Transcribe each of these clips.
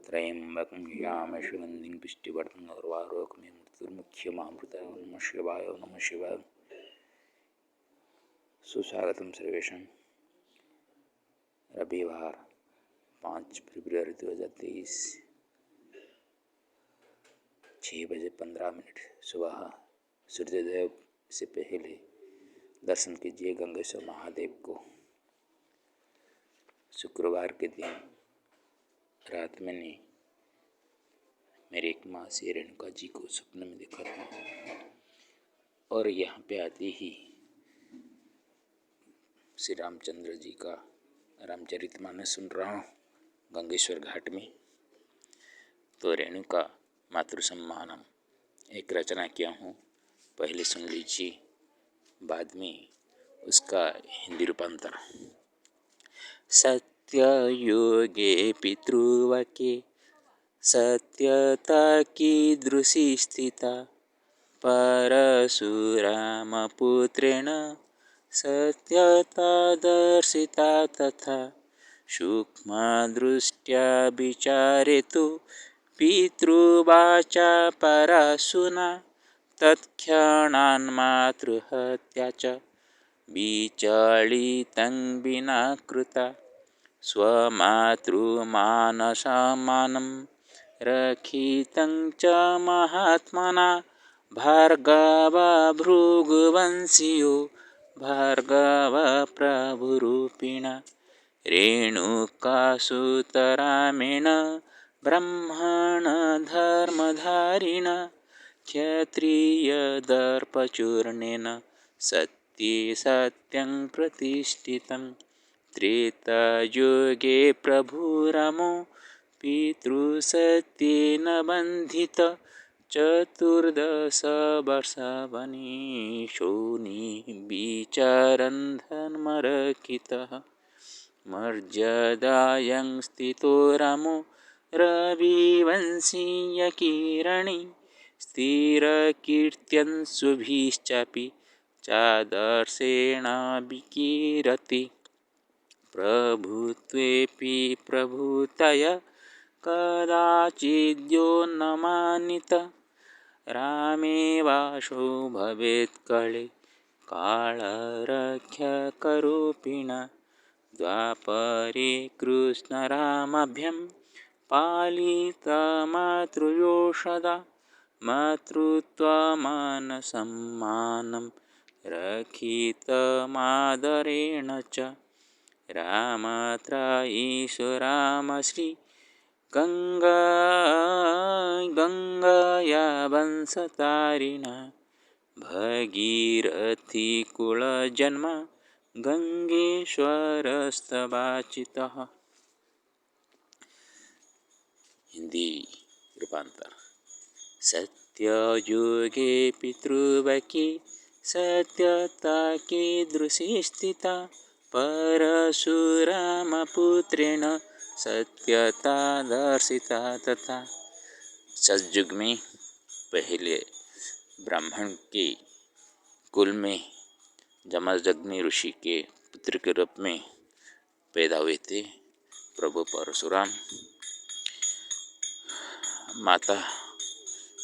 त्र्यम्बकं यजामहे सुगन्धिं पुष्टिवर्धनं उर्वारुकमिव मृत्युर्मुक्षयमामृताय। नमः शिवाय नमः शिवाय। सुस्वागतम सर्वेषां। रविवार 5 फरवरी 2023 6:15 सुबह। सूर्योदय से पहले दर्शन कीजिए गंगेश्वर महादेव को। शुक्रवार के दिन रात मैंने मेरी एक माँ से रेणुका जी को सपने में देखा था और यहाँ पे आते ही श्री रामचंद्र जी का रामचरितमानस सुन रहा हूँ गंगेश्वर घाट में। तो रेणुका मातृ सम्मानम एक रचना किया हूँ, पहले सुन लीजिए, बाद में उसका हिंदी रूपांतर। सत्ययुगे पितृवाक्ये सत्यता कीदृशी स्थिता, परशुरामपुत्रेण सत्यता दर्शिता तथा। सूक्ष्मदृष्ट्या विचारेतु पितृवाचा परशुना, तत्क्षणान्मातृहत्या च विचलितं विना कृता। स्वमातृमानसमानं रक्षितं च महात्मना, भार्गवभृगुवंशीयो भार्गवप्रभुरूपिणा। रेणुकासुतरामेण ब्राह्मणधर्मधारिणा, क्षत्रियदर्पचूर्णेन सत्ये सत्यं प्रतिष्ठितं। त्रेतायुगे प्रभुरामो पितृसत्येन बन्धितः, 14 वर्षवने शूनिर्विचारन् धर्मरक्षितः। मर्यादायां स्थितो रामो रविवंशीयकिरणि, स्थिरकीर्त्यं शुभिश्चापि चादर्शेण विकीरति। प्रभुत्वेऽपि प्रभुतया कदाचिद्यो न मानितः, रामेवासो भवेत् काले कालरक्षकरूपिणा। द्वापरे कृष्णरामाभ्यां पालितमातृयोषधा, मातृत्वमानसम्मानं रक्षितमादरेण च। रामत्रायीशुरामश्री गङ्गया वंशतारिणा, भगीरथीकुलजन्मा गंगेश्वरस्तवाचितः। हिंदी रूपांतर। सत्ययुगे पितृवाक्ये सत्यता कीदृशी स्थिता, परशुरामपुत्रेण सत्यता दर्शिता तथा। सतयुग में पहले ब्राह्मण के कुल में जमदग्नि ऋषि के पुत्र के रूप में पैदा हुए थे प्रभु परशुराम। माता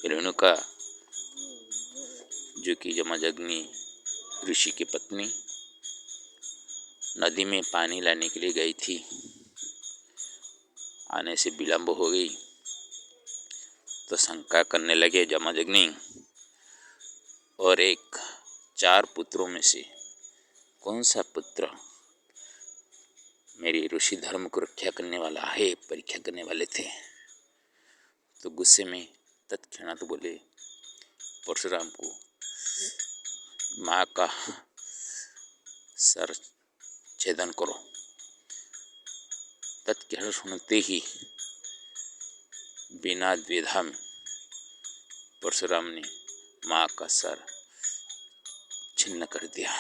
रेणुका जो कि जमदग्नि ऋषि की पत्नी नदी में पानी लाने के लिए गई थी, आने से विलंब हो गई तो शंका करने लगे जमदग्नि और 4 पुत्रों में से कौन सा पुत्र मेरी ऋषि धर्म को रक्षा करने वाला है, परीक्षा करने वाले थे। तो गुस्से में तत्क्षणात बोले परशुराम को माँ का सर छेदन करो। तत्क्षण सुनते ही बिना द्विधा में परशुराम ने माँ का सर छिन्न कर दिया।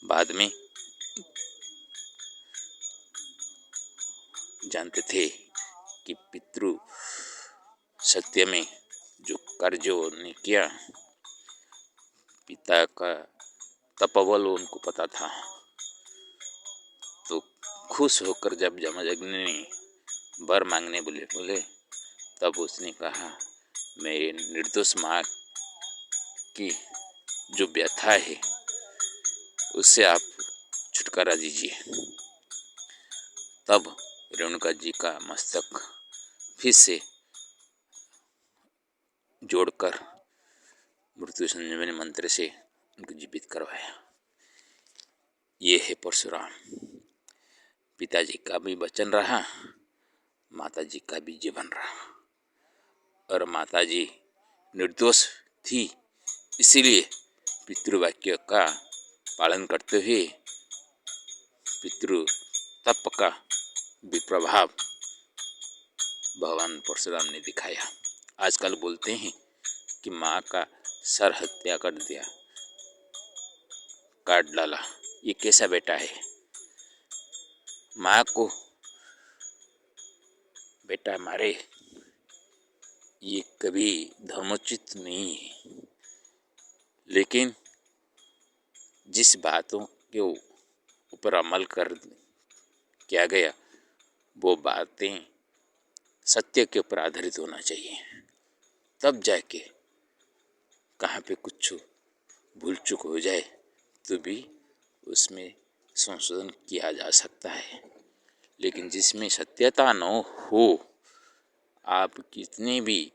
बाद में जानते थे कि पितृ सत्य में जो कार्य उन्होंने किया, पिता का तपबल उनको पता था। तो खुश होकर जब जमदग्नि ने वर मांगने बोले। तब उसने कहा, मेरे निर्दोष माँ की जो व्यथा है उससे आप छुटकारा दीजिए। तब रेणुका जी का मस्तक फिर से जोड़कर मृत्यु संजीवनी मंत्र से उनको जीवित करवाया। ये है परशुराम। पिताजी का भी वचन रहा, माताजी का भी जीवन रहा। और माताजी निर्दोष थी, इसीलिए पितृवाक्य का पालन करते हुए पितृ तप का विप्रभाव भगवान परशुराम ने दिखाया। आजकल बोलते हैं कि माँ का सर हत्या कर दिया, काट डाला, ये कैसा बेटा है? माँ को बेटा मारे, ये कभी धर्मोचित नहीं है। लेकिन जिस बातों के ऊपर अमल कर किया गया वो बातें सत्य के ऊपर आधारित होना चाहिए। तब जाके कहाँ पे कुछ भूल चूक हो जाए तो भी उसमें संशोधन किया जा सकता है। लेकिन जिसमें सत्यता न हो, आप कितने भी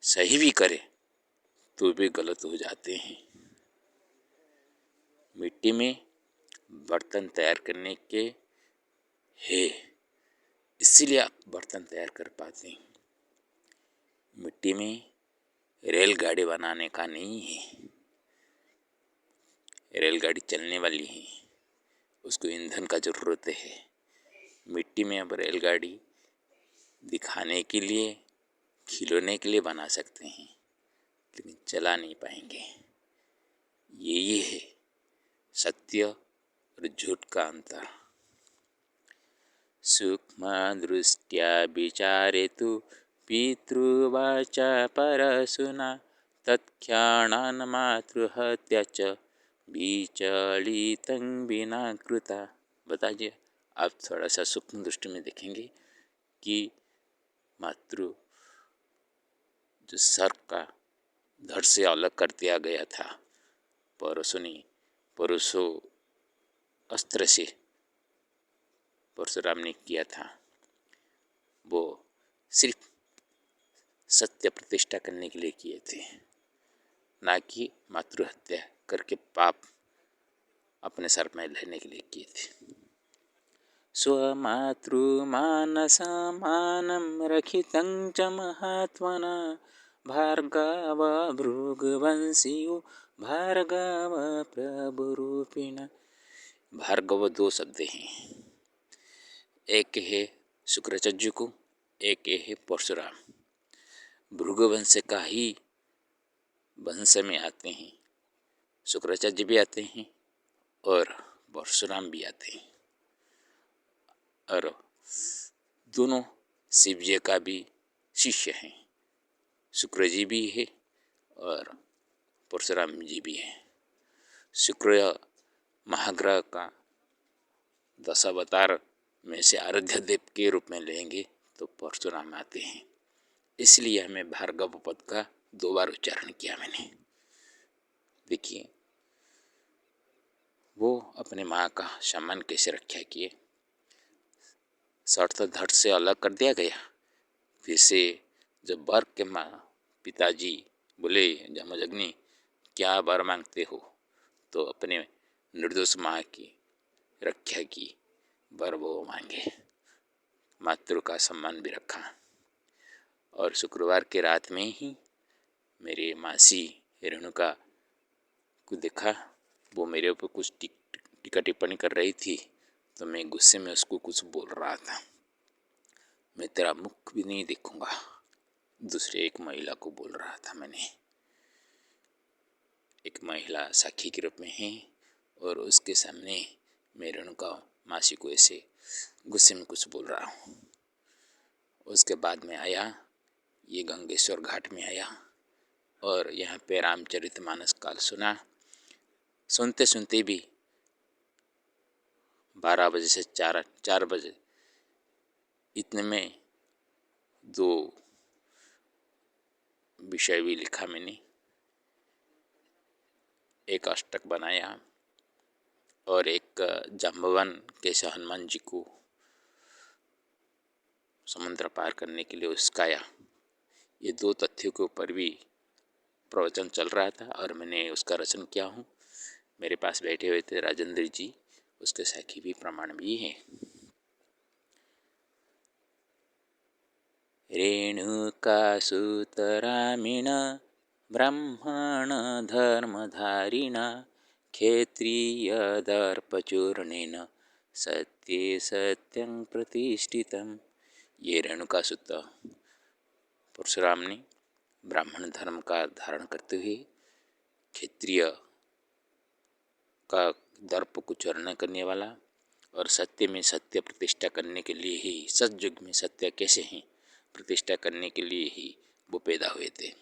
सही भी करें तो भी गलत हो जाते हैं। मिट्टी में बर्तन तैयार करने के है, इसीलिए आप बर्तन तैयार कर पाते हैं। मिट्टी में रेलगाड़ी बनाने का नहीं है। रेलगाड़ी चलने वाली है, उसको ईंधन का ज़रूरत है। मिट्टी में अब रेलगाड़ी दिखाने के लिए, खिलौने के लिए बना सकते हैं, लेकिन चला नहीं पाएंगे। ये है सत्य और झूठ का अंतर। सूक्ष्म दृष्ट्या विचारेतु पितृवाचा परशुना तत्क्षणान् मातृहत्या च विचलितं विना कृता। बताइए, आप थोड़ा सा सूक्ष्म दृष्टि में देखेंगे कि मातृ जो सर का धड़ से अलग कर दिया गया था, परशु अस्त्र से परशुराम ने किया था, वो सिर्फ सत्य प्रतिष्ठा करने के लिए किए थे, ना कि मातृहत्या करके पाप अपने सर में लेने के लिए किए थे। स्वमातृमानसमानं रखितं च महात्मना भार्गव भृगुवंशीयो भार्गव प्रभुरूपिण। भार्गव दो शब्द हैं, एक है शुक्राचार्य को, एक है परशुराम। भृगुवंश का ही वंश में आते हैं, शुक्राचार्य भी आते हैं और परशुराम भी आते हैं। और दोनों शिव जी का भी शिष्य हैं। शुक्र जी भी है और परशुराम जी भी है। शुक्र महाग्रह का 10 अवतार में से आराध्य देव के रूप में लेंगे तो परशुराम आते हैं। इसलिए हमें भार्गव पद का 2 बार उच्चारण किया मैंने। देखिए वो अपने माँ का सम्मान कैसे रक्षा किए। सर धड़ से अलग कर दिया गया। फिर से जब वर के माँ पिताजी बोले, जमदग्नि क्या वर मांगते हो, तो अपने निर्दोष माँ की रक्षा की, वर वो मांगे, मातृ का सम्मान भी रखा। और शुक्रवार के रात में ही मेरे मासी रेणुका को देखा, वो मेरे ऊपर कुछ टीका टिप्पणी कर रही थी, तो मैं गुस्से में उसको कुछ बोल रहा था। मैं तेरा मुख भी नहीं देखूंगा, दूसरे एक महिला को बोल रहा था मैंने। एक महिला साखी के रूप में है और उसके सामने मैं रेणुका मासी को ऐसे गुस्से में कुछ बोल रहा हूँ। उसके बाद में आया, ये गंगेश्वर घाट में आया और यहाँ पे रामचरितमानस काल सुना। सुनते सुनते भी 12 बजे से 4 बजे इतने में दो विषय भी लिखा मैंने, एक अष्टक बनाया और एक जाम्बवान कैसे हनुमान जी को समुद्र पार करने के लिए उस्काया। ये दो तथ्यों के ऊपर भी प्रवचन चल रहा था और मैंने उसका रचन किया हूँ। मेरे पास बैठे हुए थे राजेंद्र जी, उसके साखी भी प्रमाण भी हैं। रेणुकासुतरामिण ब्राह्मण धर्मधारिणा क्षेत्रीयदर्पचूर्णेन सत्ये सत्यं प्रतिष्ठितम्। ये रेणुकासुत परशुराम ने ब्राह्मण धर्म का धारण करते हुए क्षेत्रीय का दर्प को चूर्ण करने वाला और सत्य में सत्य प्रतिष्ठा करने के लिए ही, सतयुग में सत्य कैसे हैं प्रतिष्ठा करने के लिए ही वो पैदा हुए थे।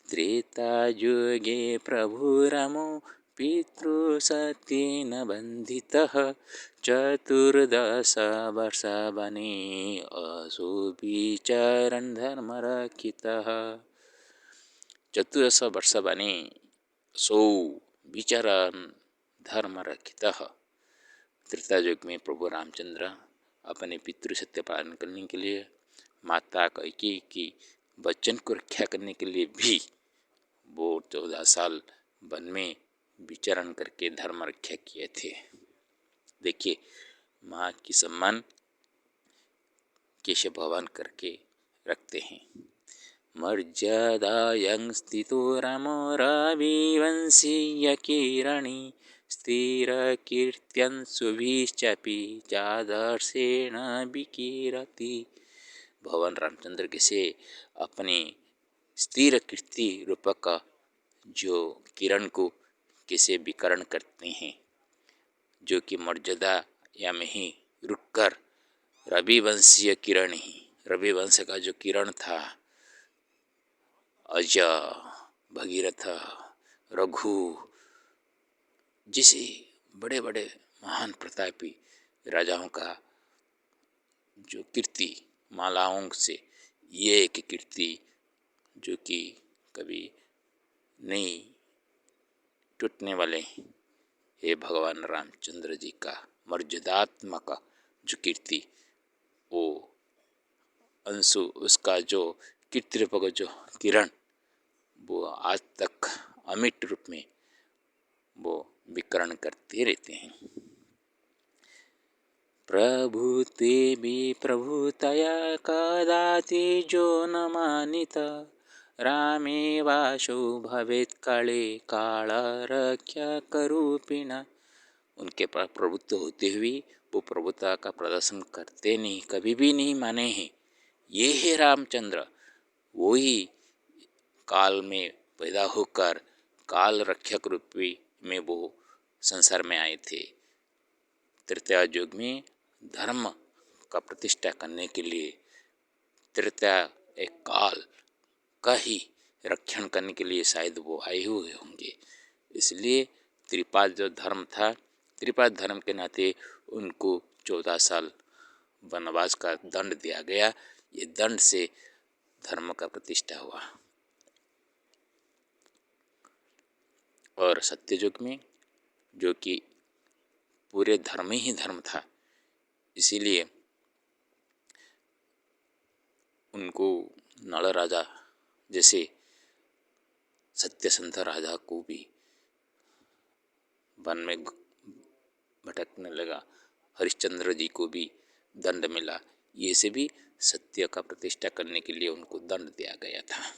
त्रेता युगे प्रभुरामो पितृसत्येन बन्धितः 14 वर्ष वने असुविचरन् धर्मरक्षितः। 14 वर्ष वने सौ विचरन् धर्मरक्षितः। त्रेता युग में प्रभु रामचंद्र अपने पितृ सत्य पालन करने के लिए, माता कैकेयी की वचन को रक्षा करने के लिए भी वो 14 साल वन में विचरण करके धर्म रक्षा किए थे। देखिए माँ की सम्मान कैसे भगवान करके रखते हैं। मर्यादायां स्थितो रामो रविवंशीय किरणी स्थिरकीर्त्यं शुभिश्चापि चादर्शेण विकीरति। भगवान रामचंद्र कैसे अपने स्थिर कीर्ति रूपक जो किरण को कैसे विकरण करते हैं, जो कि मर्यादा या में ही रुककर रविवंशीय किरण ही, रविवंश का जो किरण था, अज, भगीरथ, रघु जिसे बड़े बड़े महान प्रतापी राजाओं का जो कीर्ति मालाओं से ये एक कीर्ति जो कि कभी नहीं टूटने वाले हे भगवान रामचंद्र जी का मर्यादात्मक जो कीर्ति, वो अंशु उसका जो कीर्ति रूपक जो किरण वो आज तक अमिट रूप में वो विकरण करते रहते हैं। प्रभुते भी प्रभुतया कदाति जो न मानिता रामे वाशो भवेत् काले काल रक्षा करूपिणा। उनके पास प्रभुत्व होते हुए वो प्रभुता का प्रदर्शन करते नहीं, कभी भी नहीं माने हैं। ये है रामचंद्र, वो ही काल में पैदा होकर काल रक्षक रूप में वो संसार में आए थे। त्रेता युग में धर्म का प्रतिष्ठा करने के लिए, त्रेता एक काल का ही रक्षण करने के लिए शायद वो आए हुए होंगे। इसलिए त्रिपाद जो धर्म था, त्रिपाद धर्म के नाते उनको 14 साल वनवास का दंड दिया गया। ये दंड से धर्म का प्रतिष्ठा हुआ। और सत्ययुग में जो कि पूरे धर्म ही धर्म था, इसीलिए उनको नल राजा जैसे सत्यसंध राजा को भी वन में भटकने लगा, हरिश्चंद्र जी को भी दंड मिला। ये से भी सत्य का प्रतिष्ठा करने के लिए उनको दंड दिया गया था।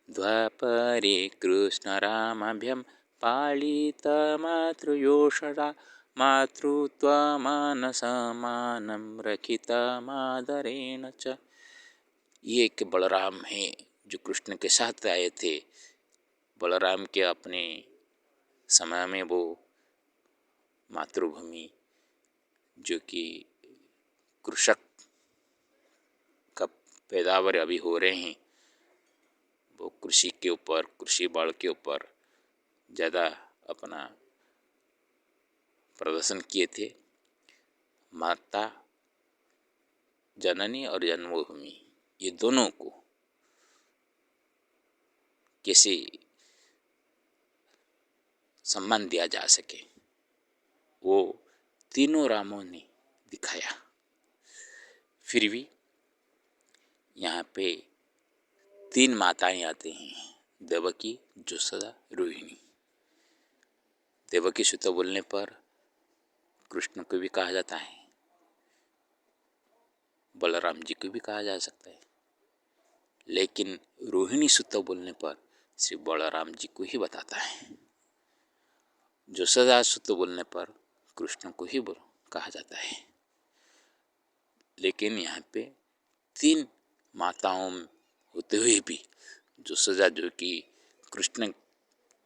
द्वापरे कृष्ण रामाभ्यां पालित मातृयोषणा मातृत्वमानसमानं रक्षितमादरेण च। ये एक बलराम है जो कृष्ण के साथ आए थे। बलराम के अपने समय में वो मातृभूमि जो कि कृषक का पैदावार अभी हो रहे हैं, वो कृषि के ऊपर, कृषि बल के ऊपर ज़्यादा अपना प्रदर्शन किए थे। माता जननी और जन्मभूमि, ये दोनों को कैसे सम्मान दिया जा सके, वो तीनों रामों ने दिखाया। फिर भी यहाँ पे तीन माताएं आती हैं, देवकी, जसोदा, रोहिणी। देवकी सुत बोलने पर कृष्ण को भी कहा जाता है, बलराम जी को भी कहा जा सकता है, लेकिन रोहिणी सुत बोलने पर श्री बलराम जी को ही बताता है। जसोदा सुत बोलने पर कृष्ण को ही कहा जाता है। लेकिन यहाँ पे तीन माताओं होते हुए भी जसोदा, जो कि कृष्ण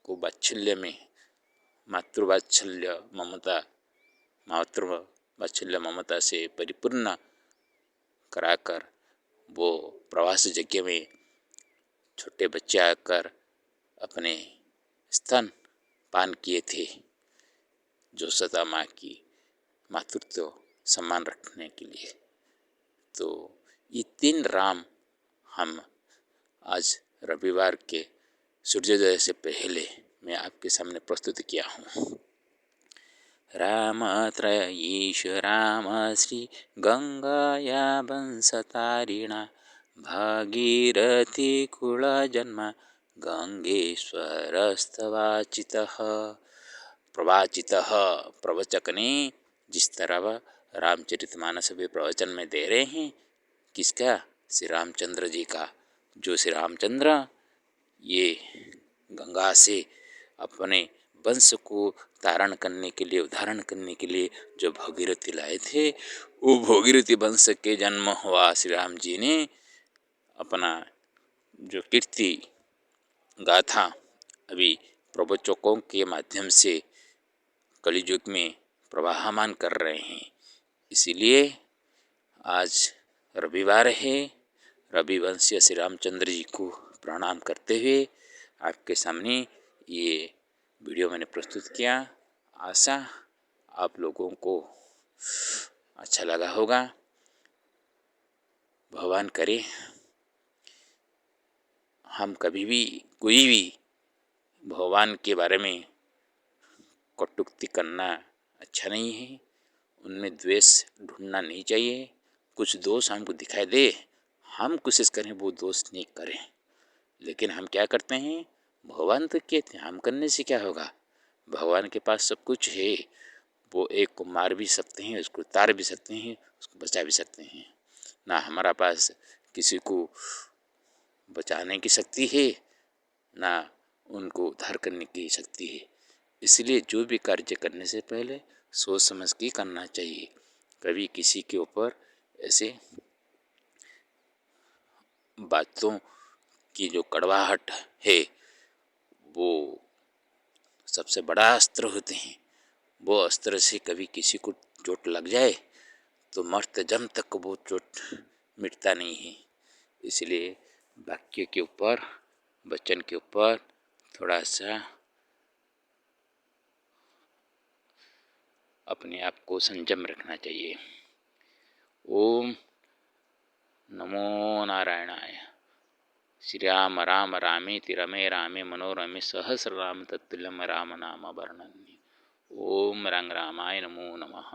को वात्सल्य में मातृवात्सल्य ममता से परिपूर्ण कराकर वो प्रवास यज्ञ में छोटे बच्चे आकर अपने स्तन पान किए थे, जसोदा माँ की मातृत्व सम्मान रखने के लिए। तो ये तीन राम हम आज रविवार के सूर्योदय से पहले मैं आपके सामने प्रस्तुत किया हूँ। रामत्रयीश राम श्री गंगाया वंशतारिणा भागीरथी कुल जन्म गंगेश्वरस्तवाचितः। प्रवाचितः प्रवचक ने जिस तरह रामचरितमानस भी प्रवचन में दे रहे हैं, किसका? श्री रामचंद्र जी का। जो श्री रामचंद्र ये गंगा से अपने वंश को धारण करने के लिए, उद्धारण करने के लिए जो भगीरथी लाए थे, वो भगीरथी वंश के जन्म हुआ श्री राम जी ने अपना जो कीर्ति गाथा अभी प्रवचकों के माध्यम से कलियुग में प्रवाहमान कर रहे हैं। इसीलिए आज रविवार है, रविवंशीय श्री रामचंद्र जी को प्रणाम करते हुए आपके सामने ये वीडियो मैंने प्रस्तुत किया। आशा आप लोगों को अच्छा लगा होगा। भगवान करे हम कभी भी कोई भी भगवान के बारे में कटुक्ति करना अच्छा नहीं है, उनमें द्वेष ढूंढना नहीं चाहिए। कुछ दोष हमको दिखाई दे, हम कोशिश करें वो दोष नहीं करें, लेकिन हम क्या करते हैं, भगवान तो कहते हैं, हम करने से क्या होगा? भगवान के पास सब कुछ है, वो एक को मार भी सकते हैं, उसको तार भी सकते हैं, उसको बचा भी सकते हैं। ना हमारा पास किसी को बचाने की शक्ति है, ना उनको उद्धार करने की शक्ति है। इसलिए जो भी कार्य करने से पहले सोच समझ के करना चाहिए। कभी किसी के ऊपर ऐसे बातों की जो कड़वाहट है, वो सबसे बड़ा अस्त्र होते हैं। वो अस्त्र से कभी किसी को चोट लग जाए तो मरते दम तक वो चोट मिटता नहीं है। इसलिए वाक्य के ऊपर, वचन के ऊपर थोड़ा सा अपने आप को संयम रखना चाहिए। ओम नमो नारायणाय। श्री राम राम रामेति रमे रामे मनोरमे सहस्रनाम तत्तुल्यं राम नाम वर्णन्य। ओम रंग रामाय नमो नमः।